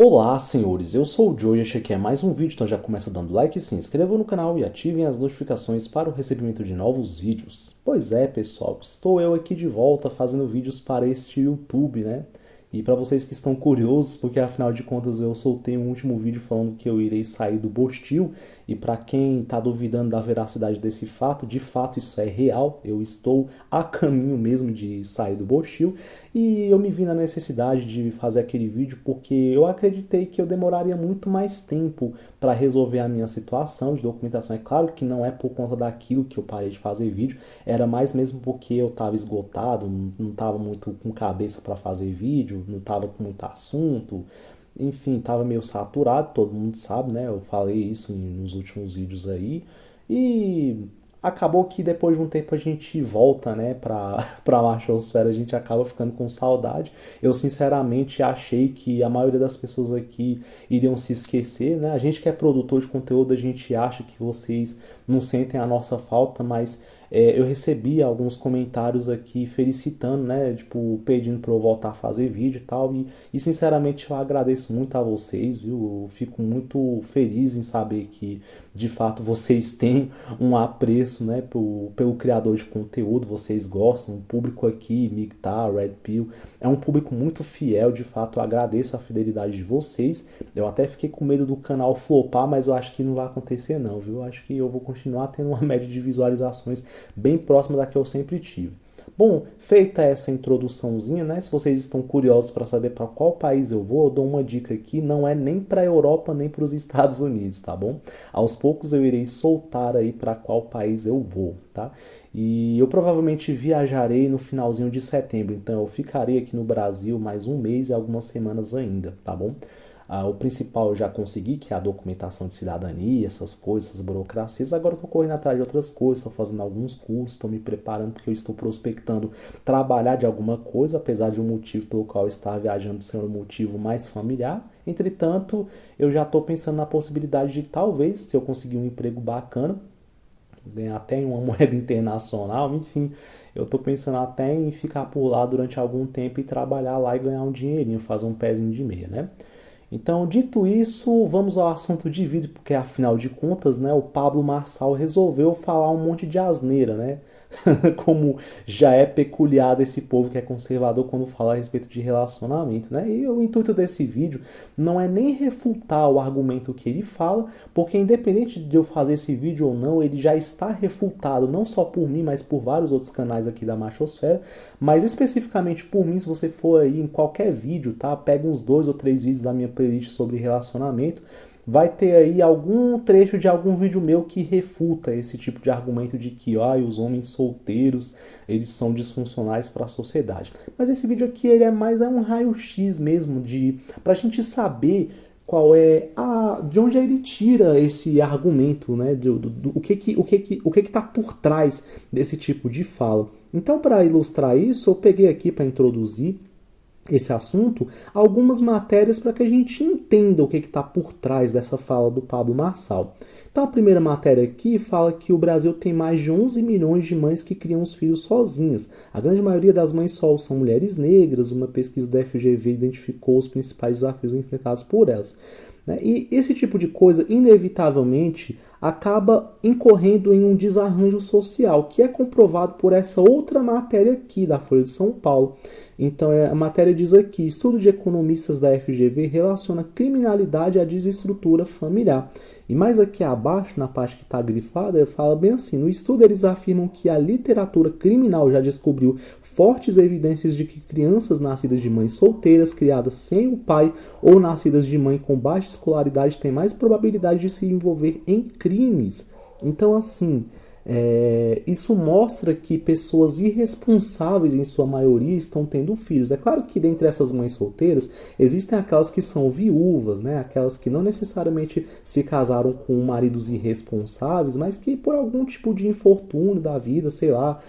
Olá, senhores, eu sou o Joe e este aqui é mais um vídeo, então já começa dando like, se inscrevam no canal e ativem as notificações para o recebimento de novos vídeos. Pois é, pessoal, estou eu aqui de volta fazendo vídeos para este YouTube, né? E para vocês que estão curiosos, porque afinal de contas eu soltei um último vídeo falando que eu irei sair do Bostil, e para quem está duvidando da veracidade desse fato, de fato isso é real, eu estou a caminho mesmo de sair do Bostil, e eu me vi na necessidade de fazer aquele vídeo porque eu acreditei que eu demoraria muito mais tempo para resolver a minha situação de documentação. É claro que não é por conta daquilo que eu parei de fazer vídeo, era mais mesmo porque eu estava esgotado, não estava muito com cabeça para fazer vídeo, não estava com muito assunto, enfim, estava meio saturado, todo mundo sabe, né? Eu falei isso nos últimos vídeos aí. E acabou que depois de um tempo a gente volta, né, pra Machosfera, a gente acaba ficando com saudade. Eu sinceramente achei que a maioria das pessoas aqui iriam se esquecer, né? A gente que é produtor de conteúdo, a gente acha que vocês não sentem a nossa falta, mas eu recebi alguns comentários aqui felicitando, né, tipo, pedindo para eu voltar a fazer vídeo e tal, e sinceramente eu agradeço muito a vocês, viu? Eu fico muito feliz em saber que de fato vocês têm um apreço, né, pelo criador de conteúdo, vocês gostam, o público aqui, Mictar, Red Pill, é um público muito fiel, de fato eu agradeço a fidelidade de vocês. Eu até fiquei com medo do canal flopar, mas eu acho que não vai acontecer não, viu? Eu acho que eu vou continuar tendo uma média de visualizações bem próxima da que eu sempre tive. Bom, feita essa introduçãozinha, né? Se vocês estão curiosos para saber para qual país eu vou, eu dou uma dica aqui, não é nem para a Europa nem para os Estados Unidos, tá bom? Aos poucos eu irei soltar aí para qual país eu vou, tá? E eu provavelmente viajarei no finalzinho de setembro, então eu ficarei aqui no Brasil mais um mês e algumas semanas ainda, tá bom? O principal eu já consegui, que é a documentação de cidadania, essas coisas, essas burocracias. Agora eu estou correndo atrás de outras coisas, estou fazendo alguns cursos, estou me preparando porque eu estou prospectando trabalhar de alguma coisa, apesar de um motivo pelo qual eu estava viajando ser um motivo mais familiar. Entretanto, eu já estou pensando na possibilidade de talvez, se eu conseguir um emprego bacana, ganhar até em uma moeda internacional, enfim, eu estou pensando até em ficar por lá durante algum tempo e trabalhar lá e ganhar um dinheirinho, fazer um pezinho de meia, né? Então, dito isso, vamos ao assunto de vídeo, porque afinal de contas, né, o Pablo Marçal resolveu falar um monte de asneira, né? Como já é peculiar desse povo que é conservador quando fala a respeito de relacionamento, né? E o intuito desse vídeo não é nem refutar o argumento que ele fala, porque independente de eu fazer esse vídeo ou não, ele já está refutado, não só por mim, mas por vários outros canais aqui da Machosfera, mas especificamente por mim, se você for aí em qualquer vídeo, tá? Pega uns 2 ou 3 vídeos da minha playlist sobre relacionamento, vai ter aí algum trecho de algum vídeo meu que refuta esse tipo de argumento de que os homens solteiros eles são disfuncionais para a sociedade. Mas esse vídeo aqui ele é mais um raio-x mesmo para a gente saber qual é de onde ele tira esse argumento, né? O que está por trás desse tipo de fala. Então, para ilustrar isso, eu peguei aqui para introduzir esse assunto, algumas matérias para que a gente entenda o que está por trás dessa fala do Pablo Marçal. Então a primeira matéria aqui fala que o Brasil tem mais de 11 milhões de mães que criam os filhos sozinhas. A grande maioria das mães solo são mulheres negras, uma pesquisa da FGV identificou os principais desafios enfrentados por elas. E esse tipo de coisa, inevitavelmente, acaba incorrendo em um desarranjo social, que é comprovado por essa outra matéria aqui da Folha de São Paulo. Então, a matéria diz aqui, estudo de economistas da FGV relaciona criminalidade à desestrutura familiar. E mais aqui abaixo, na parte que está grifada, fala bem assim, no estudo eles afirmam que a literatura criminal já descobriu fortes evidências de que crianças nascidas de mães solteiras, criadas sem o pai, ou nascidas de mãe com baixa escolaridade têm mais probabilidade de se envolver em crimes. Então, assim, isso mostra que pessoas irresponsáveis, em sua maioria, estão tendo filhos. É claro que dentre essas mães solteiras, existem aquelas que são viúvas, né? Aquelas que não necessariamente se casaram com maridos irresponsáveis, mas que por algum tipo de infortúnio da vida, sei lá,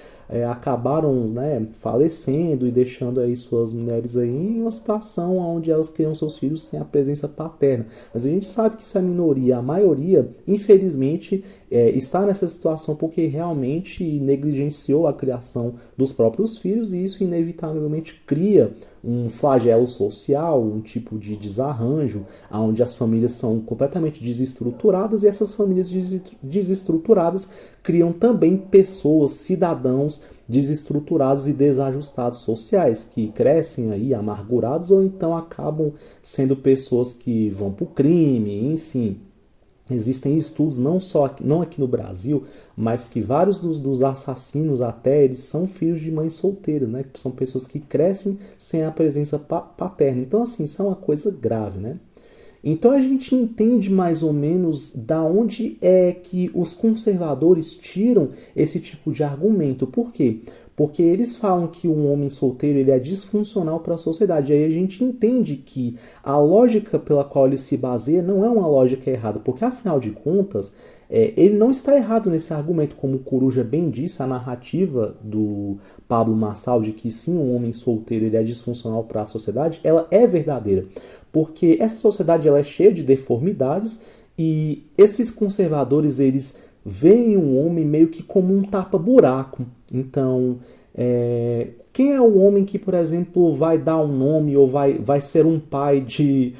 acabaram, né, falecendo e deixando aí suas mulheres aí em uma situação onde elas criam seus filhos sem a presença paterna. Mas a gente sabe que isso é a minoria. A maioria, infelizmente, está nessa situação porque realmente negligenciou a criação dos próprios filhos, e isso inevitavelmente cria um flagelo social, um tipo de desarranjo, onde as famílias são completamente desestruturadas, e essas famílias desestruturadas criam também pessoas, cidadãos desestruturados e desajustados sociais, que crescem aí amargurados ou então acabam sendo pessoas que vão para o crime, enfim. Existem estudos, não aqui no Brasil, mas que vários dos assassinos até, eles são filhos de mães solteiras, né? Que são pessoas que crescem sem a presença paterna. Então, assim, isso é uma coisa grave, né? Então a gente entende mais ou menos da onde é que os conservadores tiram esse tipo de argumento. Por quê? Porque eles falam que um homem solteiro ele é disfuncional para a sociedade. Aí a gente entende que a lógica pela qual ele se baseia não é uma lógica errada, porque afinal de contas, ele não está errado nesse argumento, como o Coruja bem disse, a narrativa do Pablo Marçal de que sim, um homem solteiro ele é disfuncional para a sociedade, ela é verdadeira, porque essa sociedade ela é cheia de deformidades e esses conservadores eles veem um homem meio que como um tapa-buraco. Então, quem é o homem que, por exemplo, vai dar um nome ou vai ser um pai de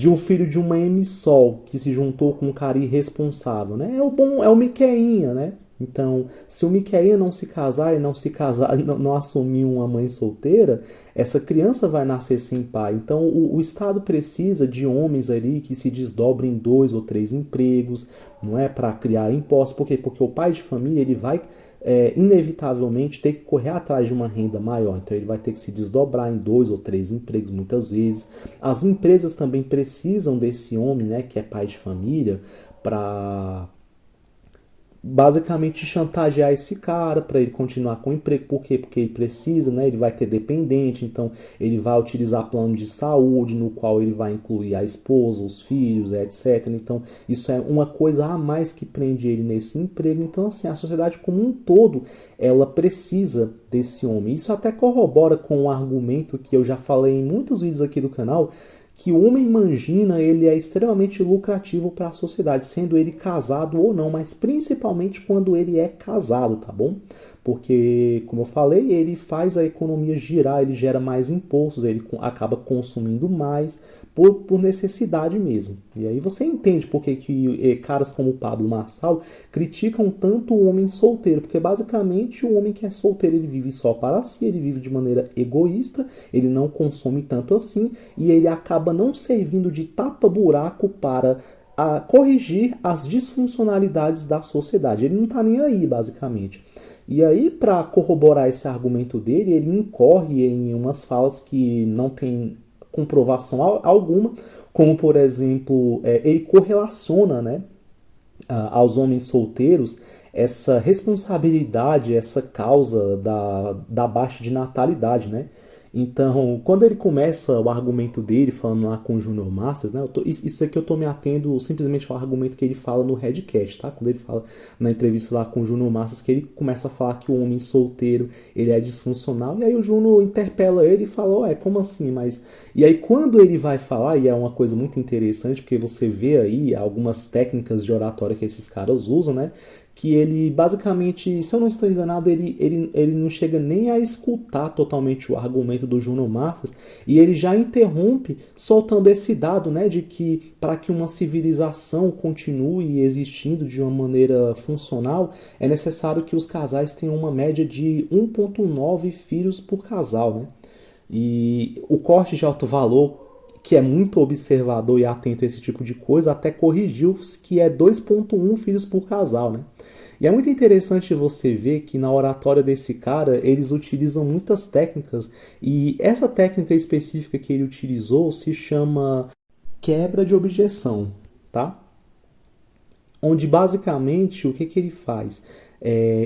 um filho de uma emissol que se juntou com um cara irresponsável, né? É o Miqueinha, né? Então, se o Miqueinha não se casar e não assumir uma mãe solteira, essa criança vai nascer sem pai. Então, o Estado precisa de homens ali que se desdobrem em 2 ou 3 empregos, não é, para criar impostos. Por quê? Porque o pai de família ele vai inevitavelmente ter que correr atrás de uma renda maior. Então, ele vai ter que se desdobrar em 2 ou 3 empregos muitas vezes. As empresas também precisam desse homem, né, que é pai de família, para basicamente chantagear esse cara para ele continuar com o emprego. Por quê? Porque ele precisa, né? Ele vai ter dependente, então ele vai utilizar plano de saúde no qual ele vai incluir a esposa, os filhos, etc. Então isso é uma coisa a mais que prende ele nesse emprego. Então assim, a sociedade como um todo, ela precisa desse homem. Isso até corrobora com um argumento que eu já falei em muitos vídeos aqui do canal, que o homem mangina ele é extremamente lucrativo para a sociedade, sendo ele casado ou não, mas principalmente quando ele é casado, tá bom? Porque, como eu falei, ele faz a economia girar, ele gera mais impostos, ele acaba consumindo mais por necessidade mesmo. E aí você entende por que caras como o Pablo Marçal criticam tanto o homem solteiro, porque basicamente o homem que é solteiro ele vive só para si, ele vive de maneira egoísta, ele não consome tanto assim e ele acaba não servindo de tapa-buraco para corrigir as disfuncionalidades da sociedade. Ele não está nem aí, basicamente. E aí, para corroborar esse argumento dele, ele incorre em umas falas que não tem comprovação alguma, como, por exemplo, ele correlaciona, né, aos homens solteiros essa responsabilidade, essa causa da baixa de natalidade, né? Então, quando ele começa o argumento dele, falando lá com o Júnior Masters, né? Isso aqui eu tô me atendo simplesmente ao argumento que ele fala no Redcast, tá? Quando ele fala na entrevista lá com o Júnior Masters, que ele começa a falar que o homem solteiro, ele é disfuncional, e aí o Júnior interpela ele e fala, ué, como assim? Mas... E aí quando ele vai falar, e é uma coisa muito interessante, porque você vê aí algumas técnicas de oratória que esses caras usam, né? Que ele basicamente, se eu não estou enganado, ele não chega nem a escutar totalmente o argumento do Júnior Masters e ele já interrompe soltando esse dado, né, de que para que uma civilização continue existindo de uma maneira funcional, é necessário que os casais tenham uma média de 1,9 filhos por casal, né? E o corte de alto valor, que é muito observador e atento a esse tipo de coisa, até corrigiu que é 2,1 filhos por casal, né? E é muito interessante você ver que na oratória desse cara, eles utilizam muitas técnicas, e essa técnica específica que ele utilizou se chama quebra de objeção, tá? Onde basicamente o que ele faz?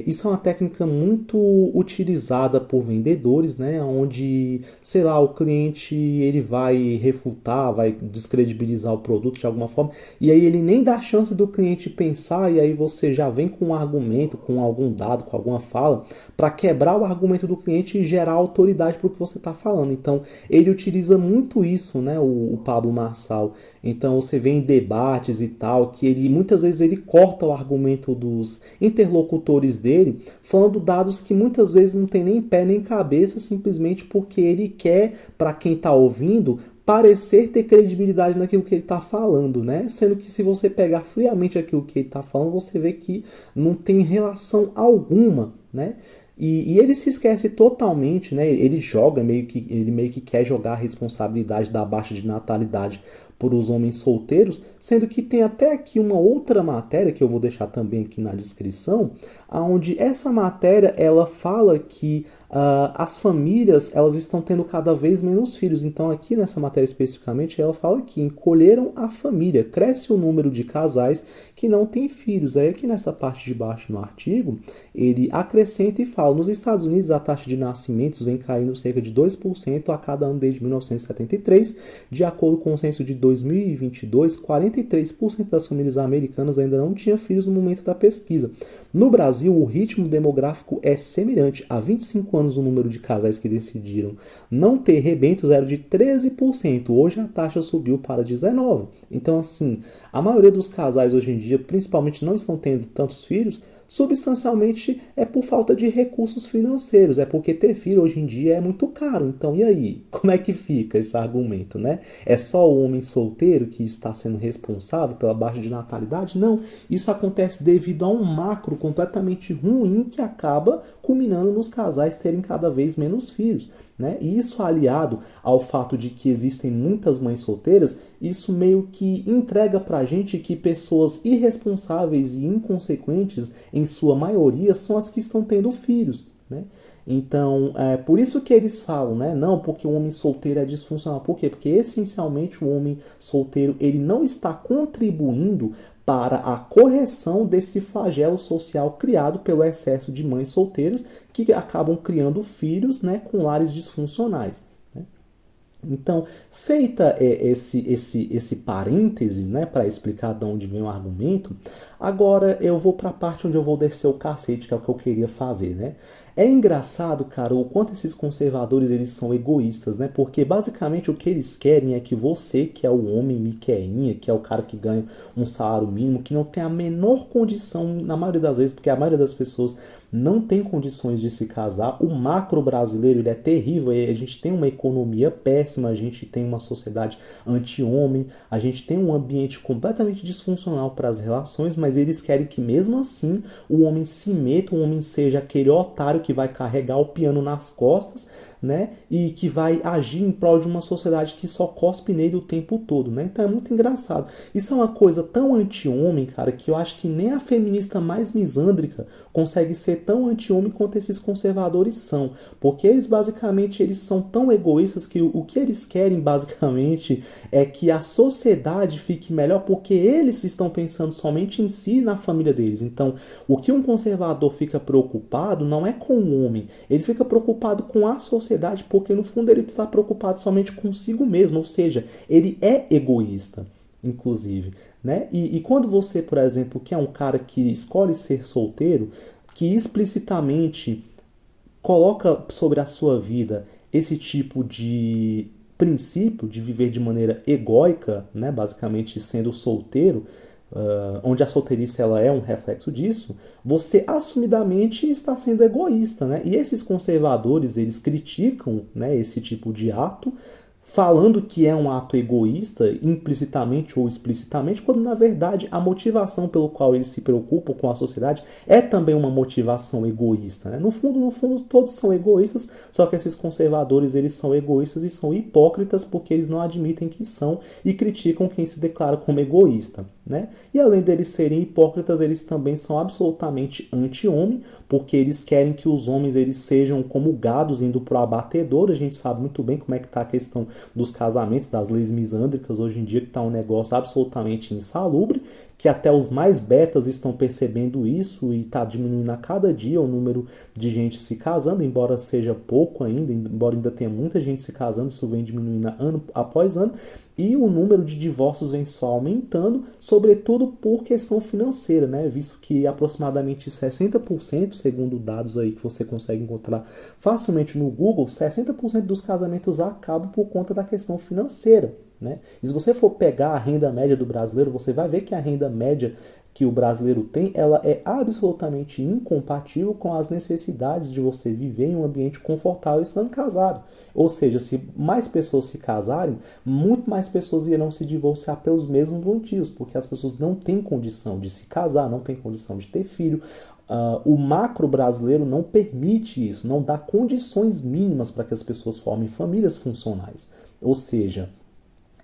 Isso é uma técnica muito utilizada por vendedores, né? Onde, sei lá, o cliente ele vai refutar, vai descredibilizar o produto de alguma forma, e aí ele nem dá chance do cliente pensar, e aí você já vem com um argumento, com algum dado, com alguma fala, para quebrar o argumento do cliente e gerar autoridade para o que você está falando. Então, ele utiliza muito isso, né? O Pablo Marçal. Então, você vê em debates e tal, que ele muitas vezes ele corta o argumento dos interlocutores dele, falando dados que muitas vezes não tem nem pé nem cabeça, simplesmente porque ele quer, para quem está ouvindo, parecer ter credibilidade naquilo que ele está falando, né? Sendo que se você pegar friamente aquilo que ele está falando, você vê que não tem relação alguma, né? E ele se esquece totalmente, né? Ele meio que quer jogar a responsabilidade da baixa de natalidade por os homens solteiros, sendo que tem até aqui uma outra matéria que eu vou deixar também aqui na descrição, onde essa matéria ela fala que as famílias elas estão tendo cada vez menos filhos. Então aqui nessa matéria especificamente ela fala que encolheram a família, cresce o número de casais que não têm filhos. Aí aqui nessa parte de baixo no artigo ele acrescenta e fala: nos Estados Unidos a taxa de nascimentos vem caindo cerca de 2% a cada ano desde 1973, de acordo com o censo de 2022, 43% das famílias americanas ainda não tinham filhos no momento da pesquisa. No Brasil, o ritmo demográfico é semelhante. Há 25 anos, o número de casais que decidiram não ter rebentos era de 13%. Hoje a taxa subiu para 19%. Então, assim, a maioria dos casais hoje em dia, principalmente, não estão tendo tantos filhos, substancialmente é por falta de recursos financeiros, é porque ter filho hoje em dia é muito caro. Então, e aí? Como é que fica esse argumento, né? É só o homem solteiro que está sendo responsável pela baixa de natalidade? Não, isso acontece devido a um macro completamente ruim que acaba culminando nos casais terem cada vez menos filhos, né? E isso aliado ao fato de que existem muitas mães solteiras, isso meio que entrega pra gente que pessoas irresponsáveis e inconsequentes, em sua maioria, são as que estão tendo filhos, né? Então, é por isso que eles falam, né? Não, porque o homem solteiro é disfuncional. Por quê? Porque essencialmente o homem solteiro ele não está contribuindo para a correção desse flagelo social criado pelo excesso de mães solteiras que acabam criando filhos, né, com lares disfuncionais. Então, feita esse parênteses, né, para explicar de onde vem o argumento, agora eu vou para a parte onde eu vou descer o cacete, que é o que eu queria fazer, né? É engraçado, cara, o quanto esses conservadores eles são egoístas, né? Porque basicamente o que eles querem é que você, que é o homem miqueinha, que é o cara que ganha um salário mínimo, que não tem a menor condição, na maioria das vezes, porque a maioria das pessoas não tem condições de se casar. O macro brasileiro ele é terrível, a gente tem uma economia péssima, a gente tem uma sociedade anti-homem, a gente tem um ambiente completamente disfuncional para as relações, mas eles querem que mesmo assim o homem se meta, o homem seja aquele otário que vai carregar o piano nas costas, né? E que vai agir em prol de uma sociedade que só cospe nele o tempo todo, né? Então é muito engraçado. Isso é uma coisa tão anti-homem, cara, que eu acho que nem a feminista mais misândrica consegue ser tão anti-homem quanto esses conservadores são. Porque eles basicamente eles são tão egoístas que o que eles querem basicamente é que a sociedade fique melhor porque eles estão pensando somente em si e na família deles. Então, o que um conservador fica preocupado não é com o homem, ele fica preocupado com a sociedade, porque no fundo ele está preocupado somente consigo mesmo, ou seja, ele é egoísta, inclusive, né? E quando você, por exemplo, que é um cara que escolhe ser solteiro, que explicitamente coloca sobre a sua vida esse tipo de princípio de viver de maneira egóica, né? Basicamente sendo solteiro, onde a solteirice ela é um reflexo disso, você assumidamente está sendo egoísta, né? E esses conservadores, eles criticam, né, esse tipo de ato, falando que é um ato egoísta, implicitamente ou explicitamente, quando na verdade a motivação pelo qual eles se preocupam com a sociedade é também uma motivação egoísta, né? No fundo, todos são egoístas, só que esses conservadores, eles são egoístas e são hipócritas porque eles não admitem que são e criticam quem se declara como egoísta. né? E além deles serem hipócritas, eles também são absolutamente anti-homem, porque eles querem que os homens eles sejam como gados indo pro abatedouro. A gente sabe muito bem como é que tá a questão dos casamentos, das leis misândricas hoje em dia, que tá um negócio absolutamente insalubre, que até os mais betas estão percebendo isso e está diminuindo a cada dia o número de gente se casando, embora seja pouco ainda, embora ainda tenha muita gente se casando, isso vem diminuindo ano após ano, e o número de divórcios vem só aumentando, sobretudo por questão financeira, né? Visto que aproximadamente 60%, segundo dados aí que você consegue encontrar facilmente no Google, 60% dos casamentos acabam por conta da questão financeira. Né? E se você for pegar a renda média do brasileiro, você vai ver que a renda média que o brasileiro tem, ela é absolutamente incompatível com as necessidades de você viver em um ambiente confortável estando casado. Ou seja, se mais pessoas se casarem, muito mais pessoas irão se divorciar pelos mesmos motivos, porque as pessoas não têm condição de se casar, não têm condição de ter filho. O macro brasileiro não permite isso, não dá condições mínimas para que as pessoas formem famílias funcionais. Ou seja,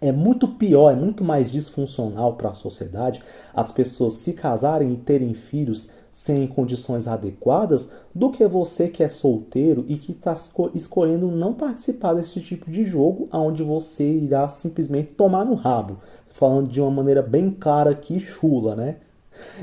é muito pior, é muito mais disfuncional para a sociedade as pessoas se casarem e terem filhos sem condições adequadas do que você que é solteiro e que está escolhendo não participar desse tipo de jogo, onde você irá simplesmente tomar no rabo. Falando de uma maneira bem clara aqui, chula, né?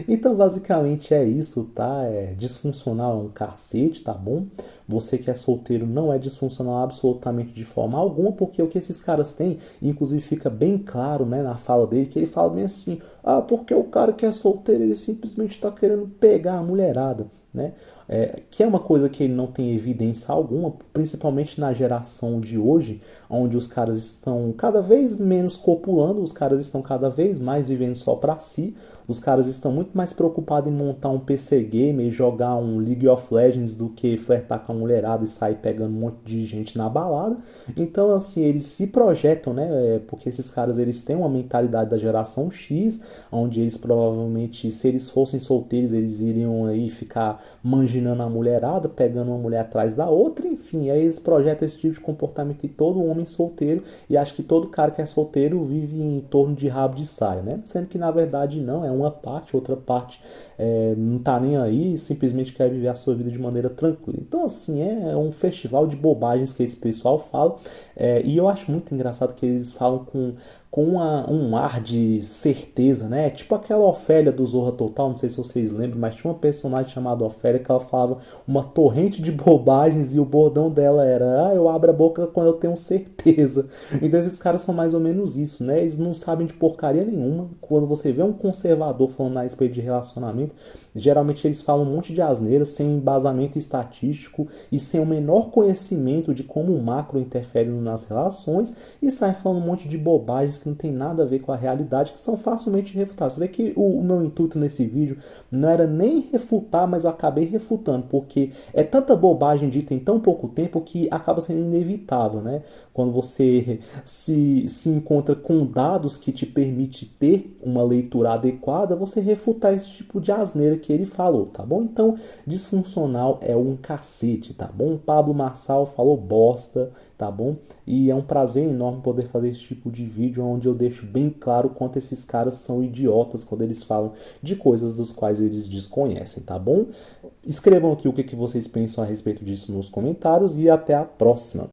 Então, basicamente é isso, tá? É disfuncional é um cacete, tá bom? Você que é solteiro não é disfuncional absolutamente de forma alguma, porque o que esses caras têm, inclusive fica bem claro, né, na fala dele, que ele fala bem assim: ah, porque o cara que é solteiro, ele simplesmente está querendo pegar a mulherada. Né? Que é uma coisa que ele não tem evidência alguma, principalmente na geração de hoje, onde os caras estão cada vez menos copulando, os caras estão cada vez mais vivendo só para si, os caras estão muito mais preocupados em montar um PC game e jogar um League of Legends do que flertar com a mulherada e sair pegando um monte de gente na balada. Então, assim, eles se projetam, né? Porque esses caras eles têm uma mentalidade da geração X, onde eles provavelmente, se eles fossem solteiros, eles iriam aí ficar manginando a mulherada, pegando uma mulher atrás da outra, enfim, aí eles projetam esse tipo de comportamento em todo homem solteiro e acho que todo cara que é solteiro vive em torno de rabo de saia, né? Sendo que na verdade não, é uma parte, outra parte não tá nem aí, simplesmente quer viver a sua vida de maneira tranquila. Então assim, é um festival de bobagens que esse pessoal fala, e eu acho muito engraçado que eles falam com um ar de certeza, né? Tipo aquela Ofélia do Zorra Total, não sei se vocês lembram, mas tinha uma personagem chamada Ofélia que ela falava uma torrente de bobagens e o bordão dela era: ah, eu abro a boca quando eu tenho certeza. Então esses caras são mais ou menos isso, né? Eles não sabem de porcaria nenhuma. Quando você vê um conservador falando a respeito de relacionamento, geralmente eles falam um monte de asneiras sem embasamento estatístico e sem o menor conhecimento de como o macro interfere nas relações e saem falando um monte de bobagens que não tem nada a ver com a realidade, que são facilmente refutadas. Você vê que o meu intuito nesse vídeo não era nem refutar, mas eu acabei refutando, porque é tanta bobagem dita em tão pouco tempo que acaba sendo inevitável, né? Quando você se encontra com dados que te permite ter uma leitura adequada, você refutar esse tipo de asneira que ele falou, tá bom? Então, disfuncional é um cacete, tá bom? Pablo Marçal falou bosta, tá bom? E é um prazer enorme poder fazer esse tipo de vídeo onde eu deixo bem claro quanto esses caras são idiotas quando eles falam de coisas das quais eles desconhecem, tá bom? Escrevam aqui o que vocês pensam a respeito disso nos comentários e até a próxima.